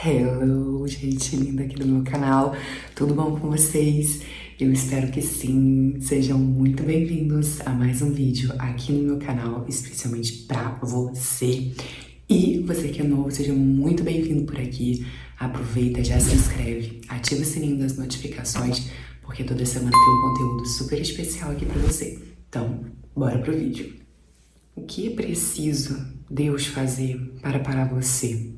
Hello, gente linda aqui do meu canal, tudo bom com vocês? Eu espero que sim, sejam muito bem-vindos a mais um vídeo aqui no meu canal, especialmente pra você. E você que é novo, seja muito bem-vindo por aqui, aproveita, já se inscreve, ativa o sininho das notificações, porque toda semana tem um conteúdo super especial aqui pra você. Então, bora pro vídeo. O que é preciso Deus fazer para parar você?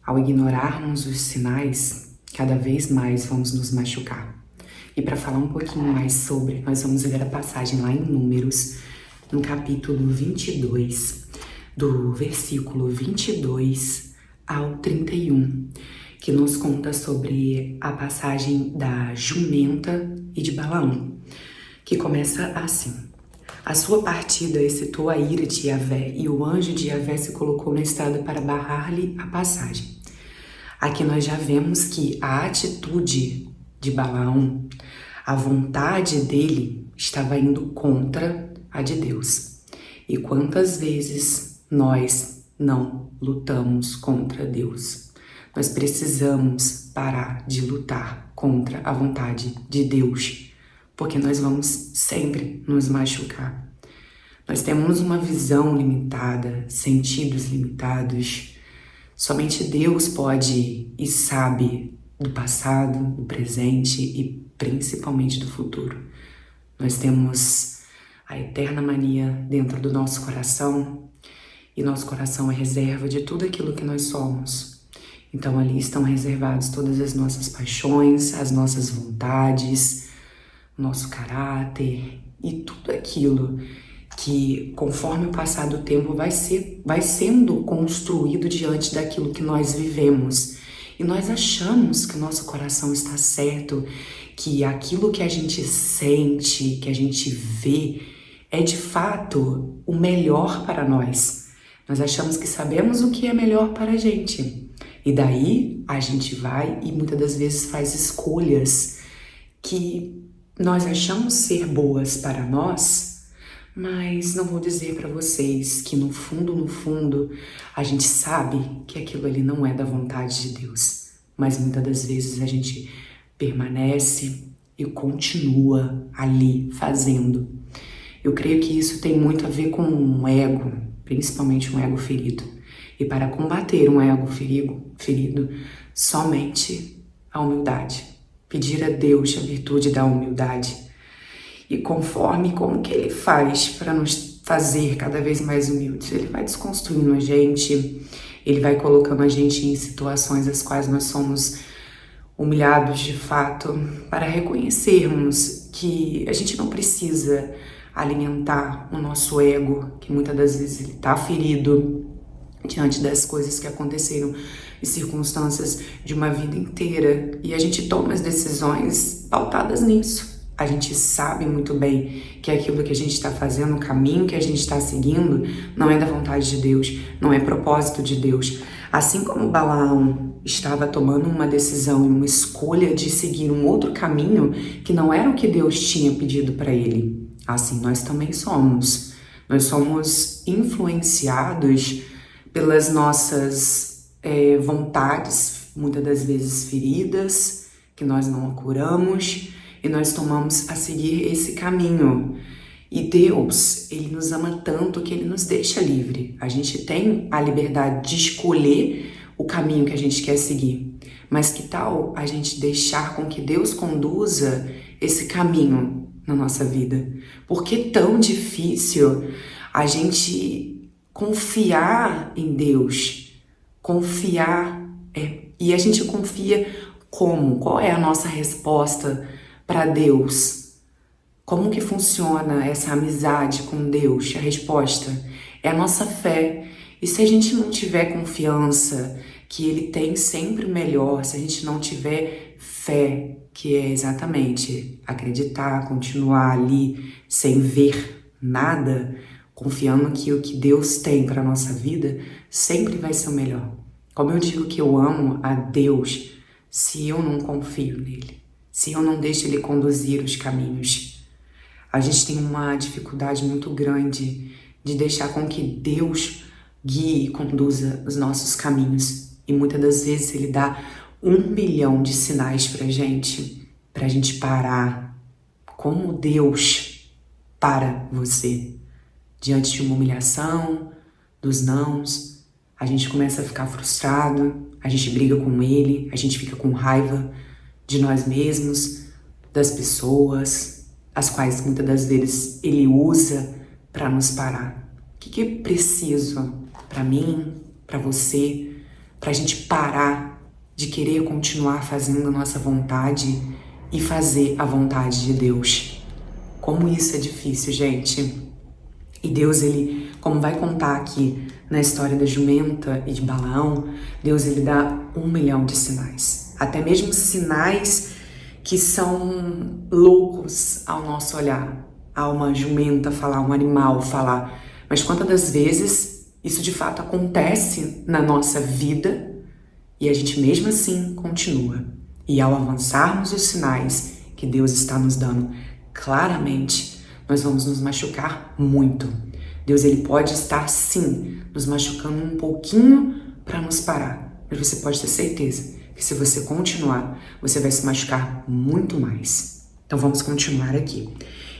Ao ignorarmos os sinais, cada vez mais vamos nos machucar. E para falar um pouquinho mais sobre, nós vamos ver a passagem lá em Números, no capítulo 22, do versículo 22 ao 31, que nos conta sobre a passagem da jumenta e de Balaão, que começa assim. A sua partida excitou a ira de Yahvé, e o anjo de Yahvé se colocou na estrada para barrar-lhe a passagem. Aqui nós já vemos que a atitude de Balaão, a vontade dele, estava indo contra a de Deus. E quantas vezes nós não lutamos contra Deus? Nós precisamos parar de lutar contra a vontade de Deus, porque nós vamos sempre nos machucar. Nós temos uma visão limitada, sentidos limitados. Somente Deus pode e sabe do passado, do presente e principalmente do futuro. Nós temos a eterna mania dentro do nosso coração, e nosso coração é reserva de tudo aquilo que nós somos. Então ali estão reservadas todas as nossas paixões, as nossas vontades, nosso caráter e tudo aquilo que, conforme o passar do tempo, vai sendo construído diante daquilo que nós vivemos. E nós achamos que o nosso coração está certo, que aquilo que a gente sente, que a gente vê, é de fato o melhor para nós. Nós achamos que sabemos o que é melhor para a gente. E daí a gente vai e muitas das vezes faz escolhas que nós achamos ser boas para nós, mas não vou dizer para vocês que no fundo, a gente sabe que aquilo ali não é da vontade de Deus. Mas muitas das vezes a gente permanece e continua ali fazendo. Eu creio que isso tem muito a ver com um ego, principalmente um ego ferido. E para combater um ego ferido, somente a humildade. Pedir a Deus a virtude da humildade. E conforme como que Ele faz para nos fazer cada vez mais humildes, Ele vai desconstruindo a gente, Ele vai colocando a gente em situações as quais nós somos humilhados de fato, para reconhecermos que a gente não precisa alimentar o nosso ego, que muitas das vezes ele está ferido diante das coisas que aconteceram e circunstâncias de uma vida inteira, e a gente toma as decisões pautadas nisso. A gente sabe muito bem que aquilo que a gente está fazendo, o caminho que a gente está seguindo, não é da vontade de Deus, não é propósito de Deus. Assim como Balaão estava tomando uma decisão e uma escolha de seguir um outro caminho que não era o que Deus tinha pedido para ele, assim nós também somos. Nós somos influenciados pelas nossas vontades, muitas das vezes feridas, que nós não curamos, e nós tomamos a seguir esse caminho. E Deus, Ele nos ama tanto que Ele nos deixa livre. A gente tem a liberdade de escolher o caminho que a gente quer seguir. Mas que tal a gente deixar com que Deus conduza esse caminho na nossa vida? Por que é tão difícil a gente confiar em Deus? E a gente confia como? Qual é a nossa resposta para Deus? Como que funciona essa amizade com Deus? A resposta é a nossa fé. E se a gente não tiver confiança que Ele tem sempre o melhor, se a gente não tiver fé, que é exatamente acreditar, continuar ali sem ver nada, confiando que o que Deus tem para nossa vida sempre vai ser o melhor. Como eu digo que eu amo a Deus, se eu não confio nele, se eu não deixo Ele conduzir os caminhos. A gente tem uma dificuldade muito grande de deixar com que Deus guie e conduza os nossos caminhos. E muitas das vezes ele dá 1 milhão de sinais pra gente parar. Como Deus para você diante de uma humilhação, dos nãos, a gente começa a ficar frustrado, a gente briga com ele, a gente fica com raiva de nós mesmos, das pessoas, as quais muitas das vezes ele usa para nos parar. O que é preciso para mim, para você, para a gente parar de querer continuar fazendo a nossa vontade e fazer a vontade de Deus? Como isso é difícil, gente. E Deus, ele, como vai contar aqui na história da jumenta e de Balaão, Deus, ele dá 1 milhão de sinais. Até mesmo sinais que são loucos ao nosso olhar. A uma jumenta falar, um animal falar. Mas quantas das vezes isso de fato acontece na nossa vida e a gente mesmo assim continua. E ao avançarmos os sinais que Deus está nos dando, claramente nós vamos nos machucar muito. Deus, ele pode estar sim nos machucando um pouquinho para nos parar, mas você pode ter certeza que se você continuar, você vai se machucar muito mais. Então vamos continuar aqui.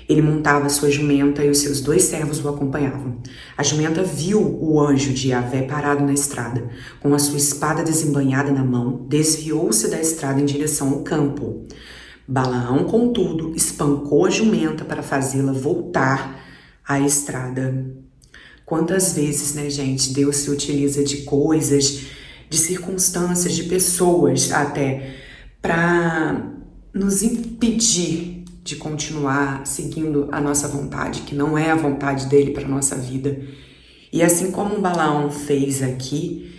Ele montava sua jumenta e os seus 2 servos o acompanhavam. A jumenta viu o anjo de Yahvé parado na estrada, com a sua espada desembainhada na mão, desviou-se da estrada em direção ao campo. Balaão, contudo, espancou a jumenta para fazê-la voltar à estrada. Quantas vezes, né, gente, Deus se utiliza de coisas, de circunstâncias, de pessoas até, para nos impedir de continuar seguindo a nossa vontade, que não é a vontade dele para a nossa vida. E assim como Balaão fez aqui,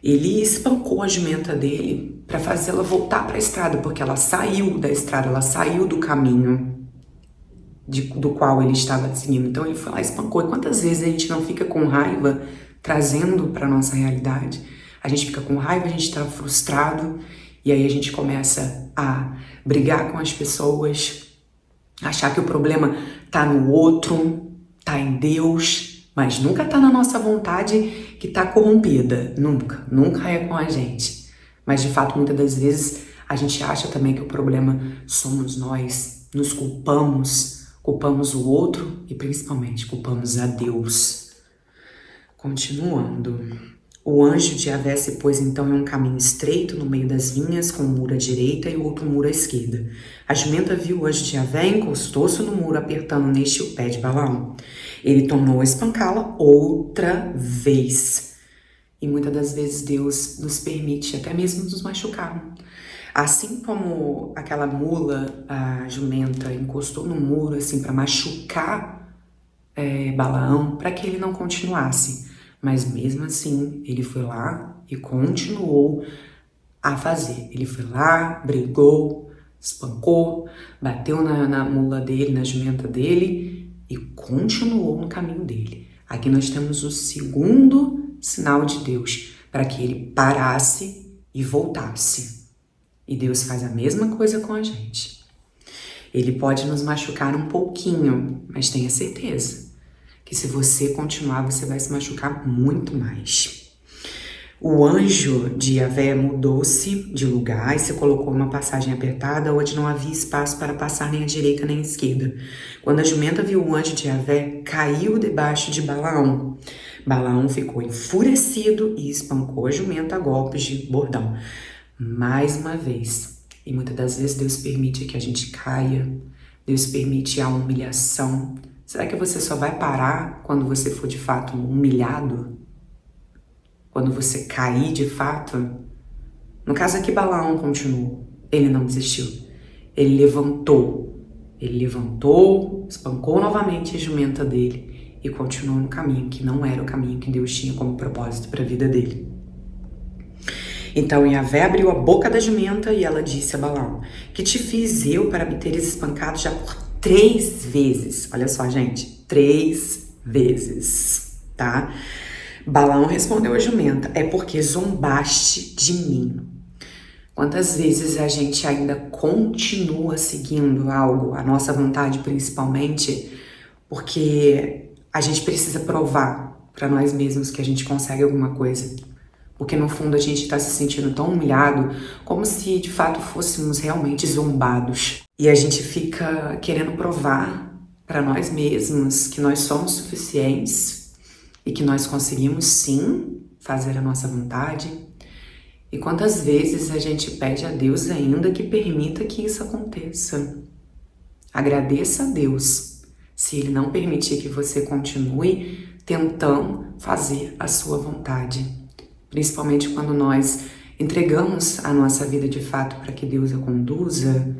ele espancou a jumenta dele para fazê-la voltar para a estrada, porque ela saiu da estrada, ela saiu do caminho do qual ele estava seguindo. Então ele foi lá e espancou. E quantas vezes a gente não fica com raiva trazendo para a nossa realidade? A gente fica com raiva, a gente está frustrado, e aí a gente começa a brigar com as pessoas, achar que o problema tá no outro, tá em Deus, mas nunca tá na nossa vontade que tá corrompida. Nunca é com a gente. Mas de fato, muitas das vezes, a gente acha também que o problema somos nós, nos culpamos o outro e principalmente culpamos a Deus. Continuando. O anjo de Yahvé se pôs então em um caminho estreito no meio das vinhas, com um muro à direita e outro muro à esquerda. A jumenta viu o anjo de Yahvé e encostou-se no muro, apertando neste o pé de Balaão. Ele tornou a espancá-la outra vez. E muitas das vezes Deus nos permite até mesmo nos machucar. Assim como aquela mula, a jumenta, encostou no muro assim para machucar Balaão, para que ele não continuasse. Mas mesmo assim, ele foi lá e continuou a fazer. Ele foi lá, brigou, espancou, bateu na mula dele, na jumenta dele e continuou no caminho dele. Aqui nós temos o segundo sinal de Deus para que ele parasse e voltasse. E Deus faz a mesma coisa com a gente. Ele pode nos machucar um pouquinho, mas tenha certeza que se você continuar, você vai se machucar muito mais. O anjo de Yahvé mudou-se de lugar e se colocou numa passagem apertada, onde não havia espaço para passar nem à direita nem à esquerda. Quando a jumenta viu o anjo de Yahvé, caiu debaixo de Balaão. Balaão ficou enfurecido e espancou a jumenta a golpes de bordão. Mais uma vez, e muitas das vezes Deus permite que a gente caia, Deus permite a humilhação. Será que você só vai parar quando você for de fato humilhado? Quando você cair de fato? No caso aqui, Balaão continuou. Ele não desistiu. Ele levantou, espancou novamente a jumenta dele e continuou no caminho que não era o caminho que Deus tinha como propósito para a vida dele. Então Yahvé abriu a boca da jumenta e ela disse a Balaão: que te fiz eu para me teres espancado já por 3 vezes? Olha só, gente, 3 vezes, tá? Balaão respondeu à jumenta: é porque zombaste de mim. Quantas vezes a gente ainda continua seguindo algo, a nossa vontade principalmente, porque a gente precisa provar para nós mesmos que a gente consegue alguma coisa. Porque no fundo a gente está se sentindo tão humilhado, como se de fato fôssemos realmente zombados. E a gente fica querendo provar para nós mesmos que nós somos suficientes e que nós conseguimos sim fazer a nossa vontade. E quantas vezes a gente pede a Deus ainda que permita que isso aconteça? Agradeça a Deus se Ele não permitir que você continue tentando fazer a sua vontade. Principalmente quando nós entregamos a nossa vida de fato para que Deus a conduza,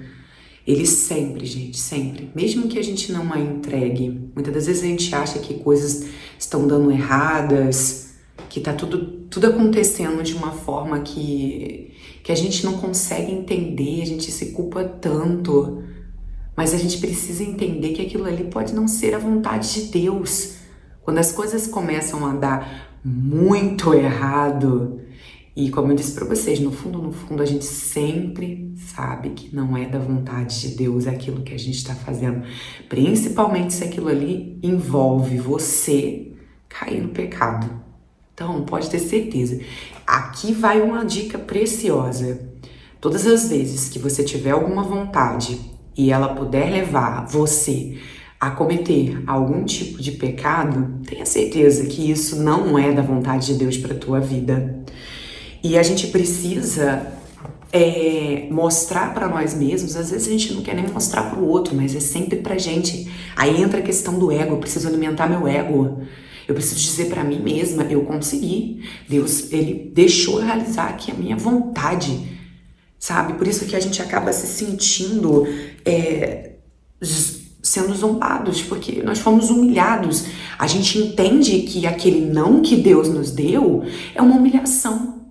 Ele sempre, gente, sempre, mesmo que a gente não a entregue, muitas das vezes a gente acha que coisas estão dando erradas, que tá tudo acontecendo de uma forma que a gente não consegue entender, a gente se culpa tanto, mas a gente precisa entender que aquilo ali pode não ser a vontade de Deus. Quando as coisas começam a dar muito errado, e como eu disse para vocês, no fundo, a gente sempre sabe que não é da vontade de Deus aquilo que a gente está fazendo. Principalmente se aquilo ali envolve você cair no pecado. Então, pode ter certeza. Aqui vai uma dica preciosa. Todas as vezes que você tiver alguma vontade e ela puder levar você a cometer algum tipo de pecado, tenha certeza que isso não é da vontade de Deus para a tua vida. E a gente precisa mostrar para nós mesmos, às vezes a gente não quer nem mostrar para o outro, mas é sempre pra gente. Aí entra a questão do ego, eu preciso alimentar meu ego. Eu preciso dizer para mim mesma, eu consegui. Deus, Ele deixou eu realizar aqui a minha vontade, sabe? Por isso que a gente acaba se sentindo sendo zombados, porque nós fomos humilhados. A gente entende que aquele não que Deus nos deu é uma humilhação.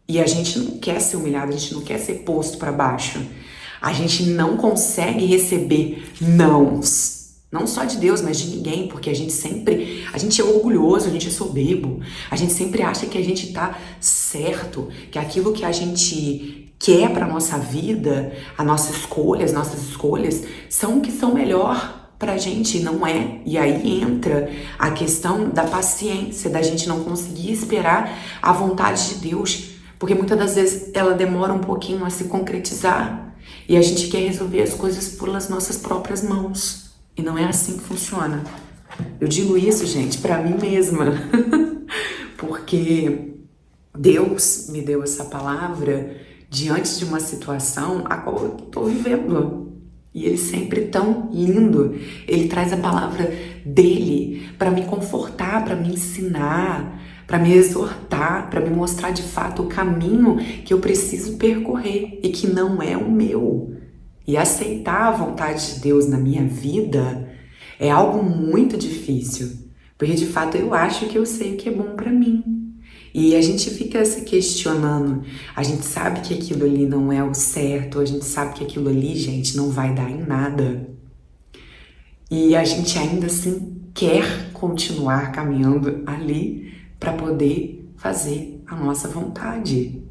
E a gente não quer ser humilhado, a gente não quer ser posto para baixo. A gente não consegue receber nãos. Não só de Deus, mas de ninguém, porque a gente é orgulhoso, a gente é soberbo. A gente sempre acha que a gente tá certo, que aquilo que a gente quer para nossa vida, as nossas escolhas são o que são melhor pra gente, não é? E aí entra a questão da paciência, da gente não conseguir esperar a vontade de Deus, porque muitas das vezes ela demora um pouquinho a se concretizar e a gente quer resolver as coisas pelas nossas próprias mãos. E não é assim que funciona. Eu digo isso, gente, pra mim mesma, porque Deus me deu essa palavra diante de uma situação a qual eu tô vivendo. E Ele sempre tão lindo. Ele traz a palavra dele para me confortar, para me ensinar, para me exortar, para me mostrar de fato o caminho que eu preciso percorrer e que não é o meu. E aceitar a vontade de Deus na minha vida é algo muito difícil, porque de fato eu acho que eu sei o que é bom para mim. E a gente fica se questionando, a gente sabe que aquilo ali não é o certo, a gente sabe que aquilo ali, gente, não vai dar em nada. E a gente ainda assim quer continuar caminhando ali para poder fazer a nossa vontade.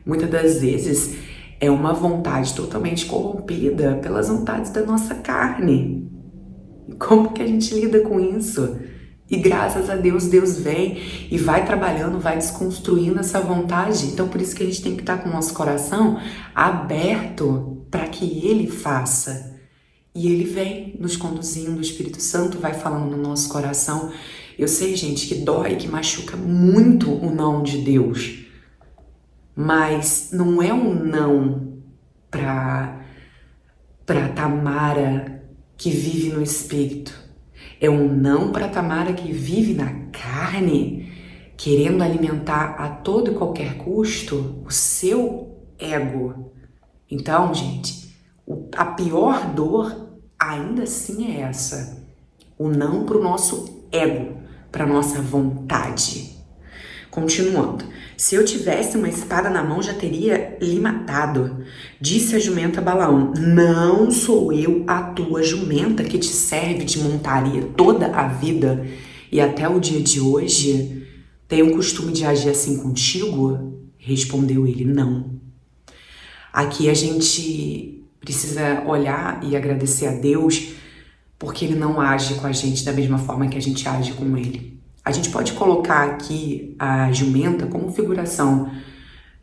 Muitas das vezes é uma vontade totalmente corrompida pelas vontades da nossa carne. Como que a gente lida com isso? E graças a Deus, Deus vem e vai trabalhando, vai desconstruindo essa vontade. Então por isso que a gente tem que estar com o nosso coração aberto para que Ele faça. E Ele vem nos conduzindo, o Espírito Santo vai falando no nosso coração. Eu sei, gente, que dói, que machuca muito o não de Deus. Mas não é um não para Tamara que vive no Espírito. É um não para Tamara que vive na carne, querendo alimentar a todo e qualquer custo o seu ego. Então, gente, a pior dor ainda assim é essa. O não para o nosso ego, para nossa vontade. Continuando. Se eu tivesse uma espada na mão, já teria lhe matado. Disse a jumenta a Balaão: não sou eu a tua jumenta que te serve de montaria toda a vida e até o dia de hoje? Tenho o costume de agir assim contigo? Respondeu ele: não. Aqui a gente precisa olhar e agradecer a Deus porque Ele não age com a gente da mesma forma que a gente age com Ele. A gente pode colocar aqui a jumenta como figuração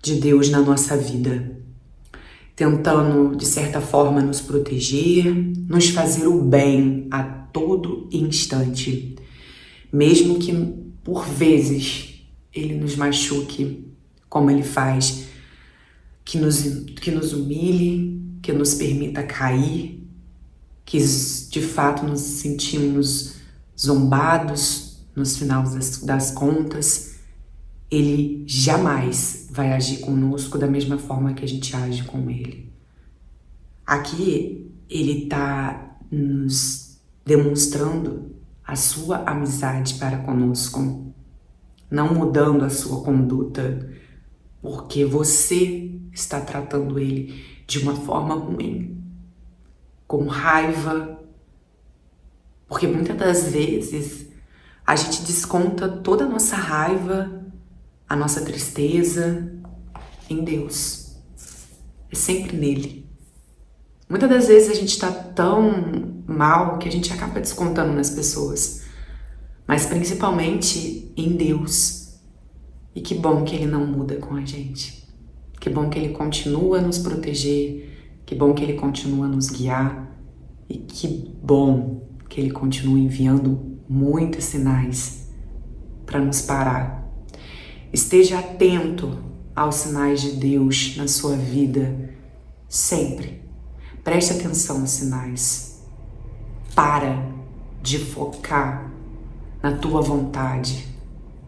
de Deus na nossa vida, tentando, de certa forma, nos proteger, nos fazer o bem a todo instante, mesmo que, por vezes, ele nos machuque, como ele faz, que nos humilhe, que nos permita cair, que de fato nos sentimos zombados nos finais das contas. Ele jamais vai agir conosco da mesma forma que a gente age com ele. Aqui ele está nos demonstrando a sua amizade para conosco, não mudando a sua conduta porque você está tratando ele de uma forma ruim, com raiva, porque muitas das vezes a gente desconta toda a nossa raiva, a nossa tristeza em Deus. É sempre nele. Muitas das vezes a gente está tão mal que a gente acaba descontando nas pessoas, mas principalmente em Deus. E que bom que ele não muda com a gente. Que bom que ele continua a nos proteger, que bom que ele continua a nos guiar e que bom que ele continua enviando muitos sinais para nos parar. Esteja atento aos sinais de Deus na sua vida, sempre. Preste atenção aos sinais. Para de focar na tua vontade.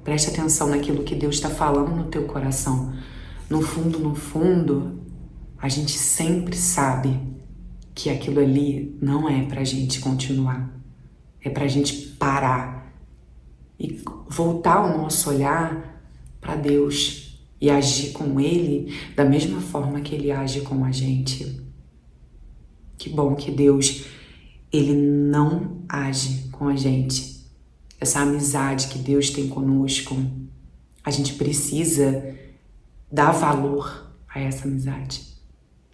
Preste atenção naquilo que Deus está falando no teu coração. No fundo, a gente sempre sabe que aquilo ali não é pra gente continuar. É pra gente parar e voltar o nosso olhar para Deus e agir com Ele da mesma forma que Ele age com a gente. Que bom que Deus, Ele não age com a gente. Essa amizade que Deus tem conosco, a gente precisa dar valor a essa amizade.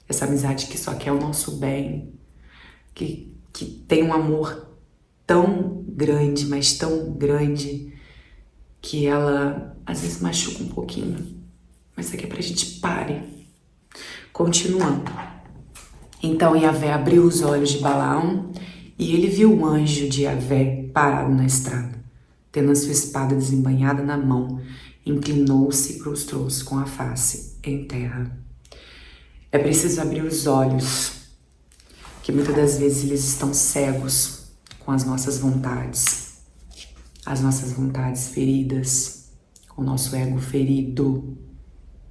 Essa amizade que só quer o nosso bem, que tem um amor tão grande, mas tão grande, que ela às vezes machuca um pouquinho. Mas isso aqui é pra gente pare. Continuando. Então Yahvé abriu os olhos de Balaão e ele viu um anjo de Yahvé parado na estrada, tendo a sua espada desembainhada na mão, inclinou-se e prostrou-se com a face em terra. É preciso abrir os olhos, que muitas das vezes eles estão cegos com as nossas vontades feridas, com o nosso ego ferido.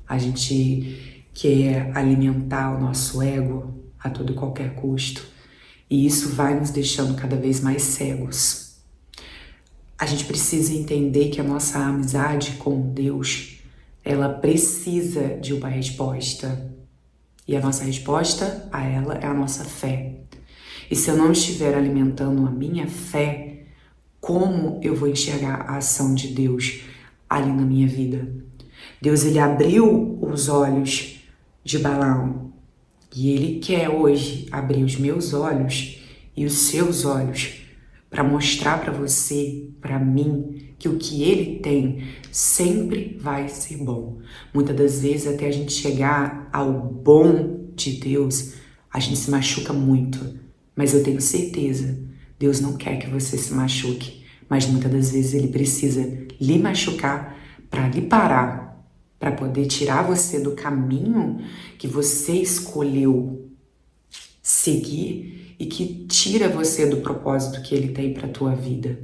A gente quer alimentar o nosso ego a todo e qualquer custo, e isso vai nos deixando cada vez mais cegos. A gente precisa entender que a nossa amizade com Deus, ela precisa de uma resposta. E a nossa resposta a ela é a nossa fé. E se eu não estiver alimentando a minha fé, como eu vou enxergar a ação de Deus ali na minha vida? Deus, ele abriu os olhos de Balaão. E ele quer hoje abrir os meus olhos e os seus olhos para mostrar para você, para mim, que o que ele tem sempre vai ser bom. Muitas das vezes, até a gente chegar ao bom de Deus, a gente se machuca muito. Mas eu tenho certeza, Deus não quer que você se machuque. Mas muitas das vezes ele precisa lhe machucar para lhe parar, para poder tirar você do caminho que você escolheu seguir e que tira você do propósito que ele tem para a tua vida.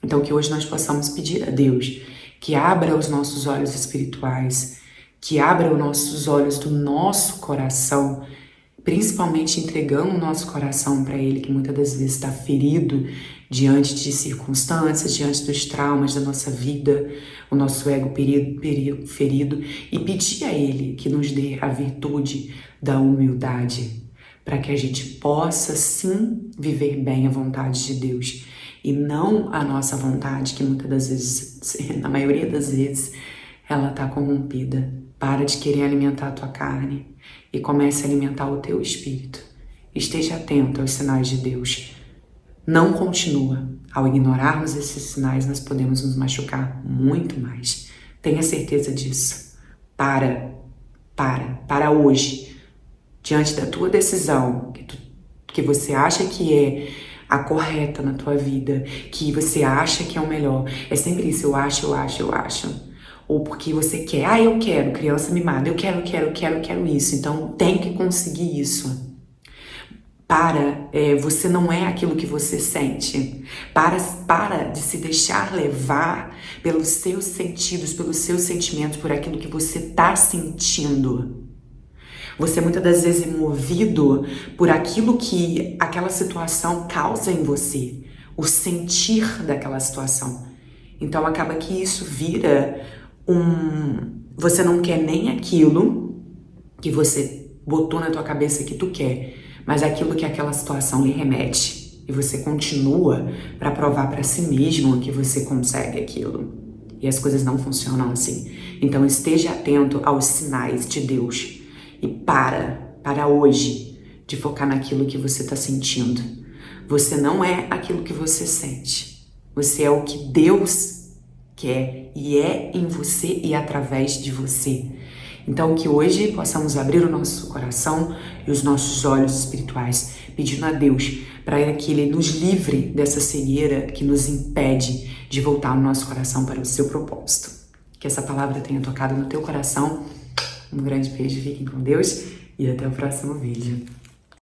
Então que hoje nós possamos pedir a Deus que abra os nossos olhos espirituais, que abra os nossos olhos do nosso coração, principalmente entregando o nosso coração para Ele, que muitas das vezes está ferido diante de circunstâncias, diante dos traumas da nossa vida, o nosso ego ferido, e pedir a Ele que nos dê a virtude da humildade, para que a gente possa sim viver bem a vontade de Deus, e não a nossa vontade, que muitas das vezes, na maioria das vezes, ela está corrompida. Para de querer alimentar a tua carne e comece a alimentar o teu espírito. Esteja atento aos sinais de Deus. Não continua Ao ignorarmos esses sinais, nós podemos nos machucar muito mais. Tenha certeza disso. Para hoje. Diante da tua decisão, que você acha que é a correta na tua vida, que você acha que é o melhor. É sempre isso, eu acho. Ou porque você quer, eu quero, criança mimada, eu quero isso, então tem que conseguir isso. Você não é aquilo que você sente. Para de se deixar levar pelos seus sentidos, pelos seus sentimentos, por aquilo que você tá sentindo. Você muitas das vezes é movido por aquilo que aquela situação causa em você, o sentir daquela situação. Então acaba que isso vira você não quer nem aquilo que você botou na tua cabeça que tu quer, mas aquilo que aquela situação lhe remete. E você continua para provar para si mesmo que você consegue aquilo. E as coisas não funcionam assim. Então esteja atento aos sinais de Deus. E para hoje, de focar naquilo que você está sentindo. Você não é aquilo que você sente. Você é o que Deus quer e é em você e através de você. Então que hoje possamos abrir o nosso coração e os nossos olhos espirituais, pedindo a Deus para que Ele nos livre dessa cegueira que nos impede de voltar o nosso coração para o seu propósito. Que essa palavra tenha tocado no teu coração. Um grande beijo, fiquem com Deus e até o próximo vídeo.